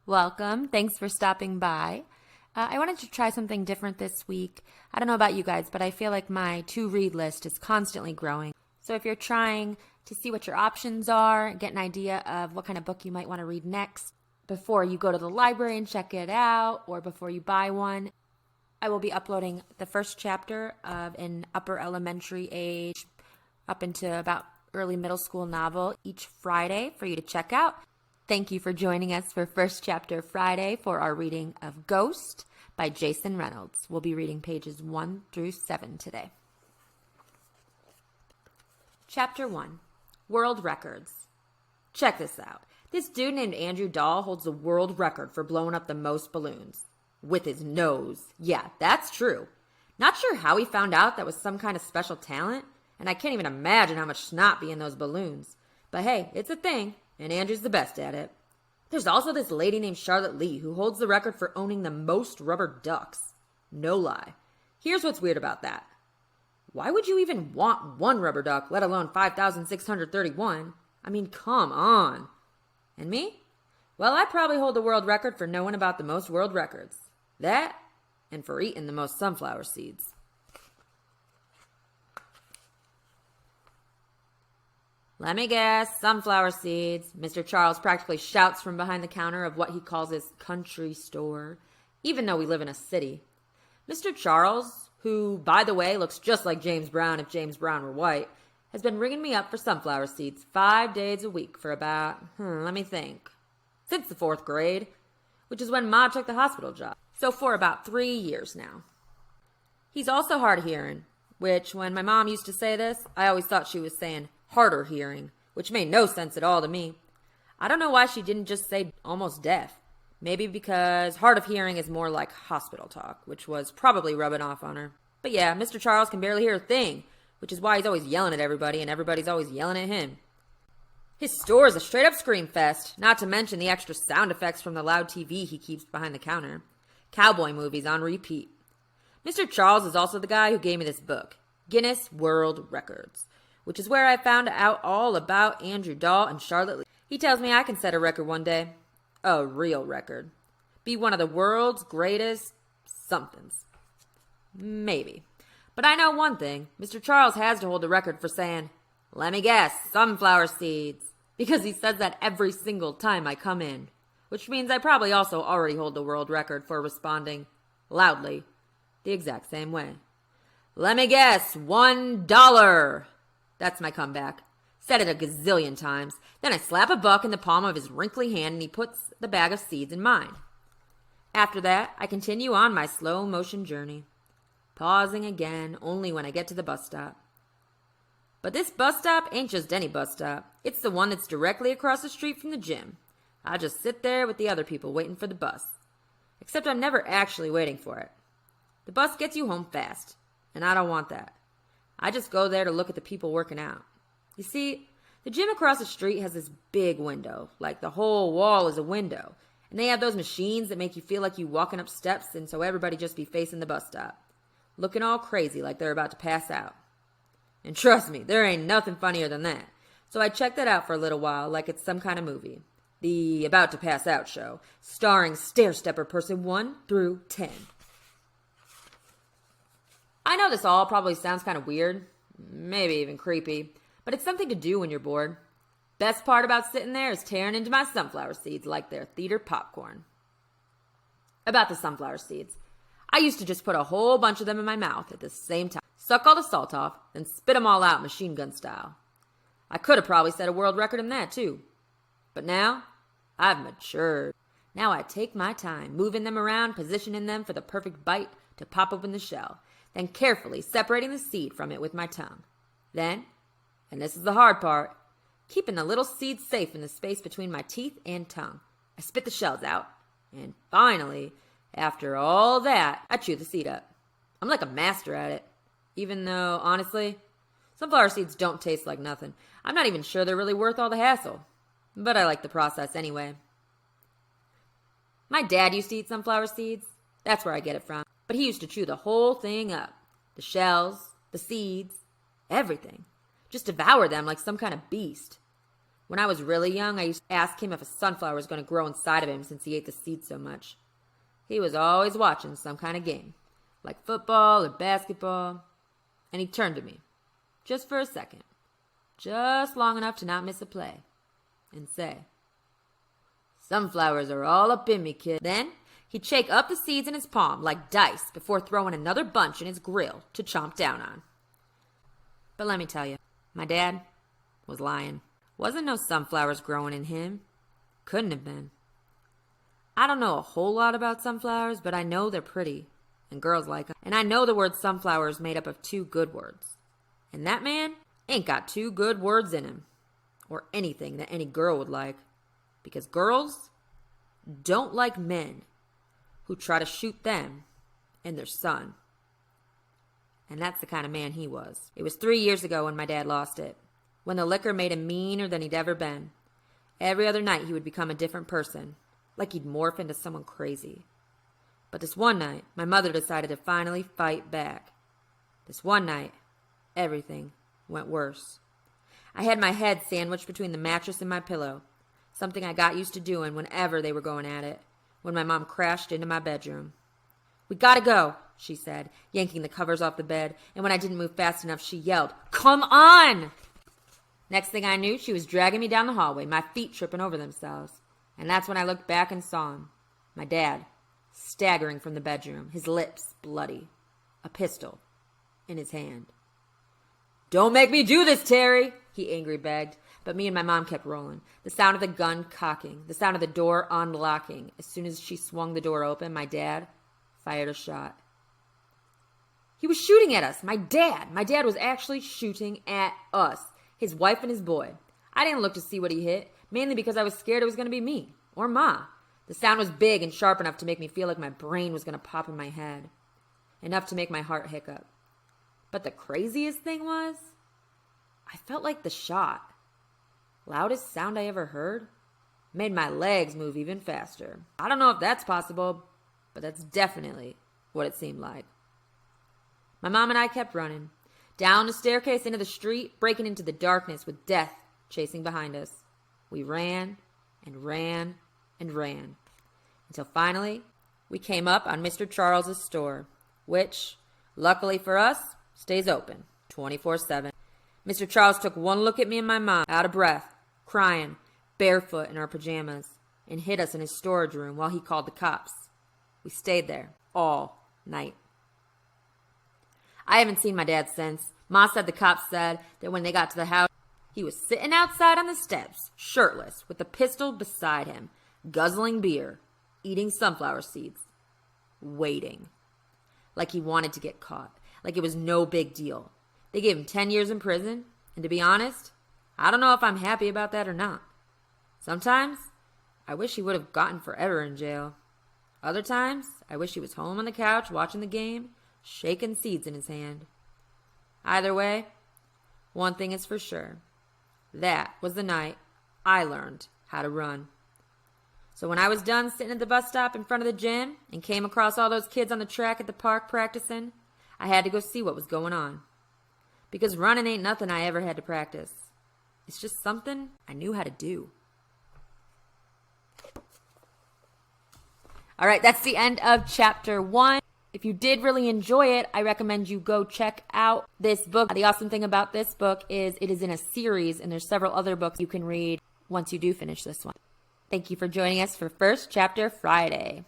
Welcome. Thanks for stopping by. I wanted to try something different this week. I don't know about you guys, but I feel like my to-read list is constantly growing. So if you're trying to see what your options are, get an idea of what kind of book you might want to read next before you go to the library and check it out, or before you buy one, I will be uploading the first chapter of an upper elementary age up into about early middle school novel each Friday for you to check out. Thank you for joining us for First Chapter Friday for our reading of Ghost by Jason Reynolds. We'll be reading pages 1 through 7 today. Chapter 1, World Records. Check this out. This dude named Andrew Dahl holds the world record for blowing up the most balloons. With his nose. Yeah, that's true. Not sure how he found out that was some kind of special talent, and I can't even imagine how much snot be in those balloons. But hey, it's a thing. And Andrew's the best at it. There's also this lady named Charlotte Lee who holds the record for owning the most rubber ducks. No lie. Here's what's weird about that. Why would you even want one rubber duck, let alone 5,631? I mean, come on. And me? Well, I probably hold the world record for knowing about the most world records. That, and for eating the most sunflower seeds. Let me guess, sunflower seeds. Mr. Charles practically shouts from behind the counter of what he calls his country store, even though we live in a city. Mr. Charles, who, by the way, looks just like James Brown if James Brown were white, has been ringing me up for sunflower seeds 5 days a week for about, since the 4th grade, which is when Ma took the hospital job. So for about 3 years now. He's also hard of hearing, which when my mom used to say this, I always thought she was saying harder hearing, which made no sense at all to me. I don't know why she didn't just say almost deaf. Maybe because hard of hearing is more like hospital talk, which was probably rubbing off on her. But yeah, Mr. Charles can barely hear a thing, which is why he's always yelling at everybody and everybody's always yelling at him. His store is a straight-up scream fest, not to mention the extra sound effects from the loud TV he keeps behind the counter. Cowboy movies on repeat. Mr. Charles is also the guy who gave me this book, Guinness World Records, which is where I found out all about Andrew Dahl and Charlotte Lee. He tells me I can set a record one day. A real record. Be one of the world's greatest somethings. Maybe. But I know one thing. Mr. Charles has to hold the record for saying, "Let me guess, sunflower seeds." Because he says that every single time I come in. Which means I probably also already hold the world record for responding loudly the exact same way. "Let me guess, $1. That's my comeback. Said it a gazillion times. Then I slap a buck in the palm of his wrinkly hand and he puts the bag of seeds in mine. After that, I continue on my slow motion journey, pausing again only when I get to the bus stop. But this bus stop ain't just any bus stop. It's the one that's directly across the street from the gym. I just sit there with the other people waiting for the bus. Except I'm never actually waiting for it. The bus gets you home fast, and I don't want that. I just go there to look at the people working out. You see, the gym across the street has this big window, like the whole wall is a window. And they have those machines that make you feel like you walking up steps, and so everybody just be facing the bus stop, looking all crazy like they're about to pass out. And trust me, there ain't nothing funnier than that. So I checked that out for a little while like it's some kind of movie. The About to Pass Out show, starring Stair-Stepper Person 1 through 10. I know this all probably sounds kind of weird, maybe even creepy, but it's something to do when you're bored. Best part about sitting there is tearing into my sunflower seeds like they're theater popcorn. About the sunflower seeds. I used to just put a whole bunch of them in my mouth at the same time, suck all the salt off, then spit them all out machine gun style. I could have probably set a world record in that too. But now, I've matured. Now I take my time, moving them around, positioning them for the perfect bite to pop open the shell, then carefully separating the seed from it with my tongue. Then, and this is the hard part, keeping the little seeds safe in the space between my teeth and tongue, I spit the shells out. And finally, after all that, I chew the seed up. I'm like a master at it. Even though, honestly, sunflower seeds don't taste like nothing. I'm not even sure they're really worth all the hassle. But I like the process anyway. My dad used to eat sunflower seeds. That's where I get it from. But he used to chew the whole thing up. The shells, the seeds, everything. Just devour them like some kind of beast. When I was really young, I used to ask him if a sunflower was going to grow inside of him since he ate the seeds so much. He was always watching some kind of game, like football or basketball, and he turned to me, just for a second, just long enough to not miss a play, and say, "Sunflowers are all up in me, kid." Then he'd shake up the seeds in his palm like dice before throwing another bunch in his grill to chomp down on. But let me tell you, my dad was lying. Wasn't no sunflowers growing in him. Couldn't have been. I don't know a whole lot about sunflowers, but I know they're pretty, and girls like them. And I know the word sunflower is made up of 2 good words. And that man ain't got 2 good words in him, or anything that any girl would like, because girls don't like men who try to shoot them and their son. And that's the kind of man he was. It was 3 years ago when my dad lost it, when the liquor made him meaner than he'd ever been. Every other night he would become a different person, like he'd morph into someone crazy. But this one night, my mother decided to finally fight back. This one night, everything went worse. I had my head sandwiched between the mattress and my pillow, something I got used to doing whenever they were going at it, when my mom crashed into my bedroom. "We gotta go," she said, yanking the covers off the bed, and when I didn't move fast enough, she yelled, "Come on!" Next thing I knew, she was dragging me down the hallway, my feet tripping over themselves. And that's when I looked back and saw him, my dad, staggering from the bedroom, his lips bloody, a pistol in his hand. "Don't make me do this, Terry," he angrily begged. But me and my mom kept rolling, the sound of the gun cocking, the sound of the door unlocking. As soon as she swung the door open, my dad fired a shot. He was shooting at us, my dad. My dad was actually shooting at us, his wife and his boy. I didn't look to see what he hit, mainly because I was scared it was going to be me, or Ma. The sound was big and sharp enough to make me feel like my brain was going to pop in my head, enough to make my heart hiccup. But the craziest thing was, I felt like the shot, loudest sound I ever heard, made my legs move even faster. I don't know if that's possible, but that's definitely what it seemed like. My mom and I kept running, down the staircase into the street, breaking into the darkness with death chasing behind us. We ran and ran and ran, until finally we came up on Mr. Charles's store, which, luckily for us, stays open 24/7. Mr. Charles took one look at me and my mom, out of breath, crying, barefoot in our pajamas, and hid us in his storage room while he called the cops. We stayed there all night. I haven't seen my dad since. Ma said the cops said that when they got to the house, he was sitting outside on the steps, shirtless, with a pistol beside him, guzzling beer, eating sunflower seeds, waiting. Like he wanted to get caught, like it was no big deal. They gave him 10 years in prison, and to be honest, I don't know if I'm happy about that or not. Sometimes, I wish he would have gotten forever in jail. Other times, I wish he was home on the couch watching the game, shaking seeds in his hand. Either way, one thing is for sure. That was the night I learned how to run. So when I was done sitting at the bus stop in front of the gym and came across all those kids on the track at the park practicing, I had to go see what was going on. Because running ain't nothing I ever had to practice. It's just something I knew how to do. All right, that's the end of chapter 1. If you did really enjoy it, I recommend you go check out this book. The awesome thing about this book is it is in a series, and there's several other books you can read once you do finish this one. Thank you for joining us for First Chapter Friday.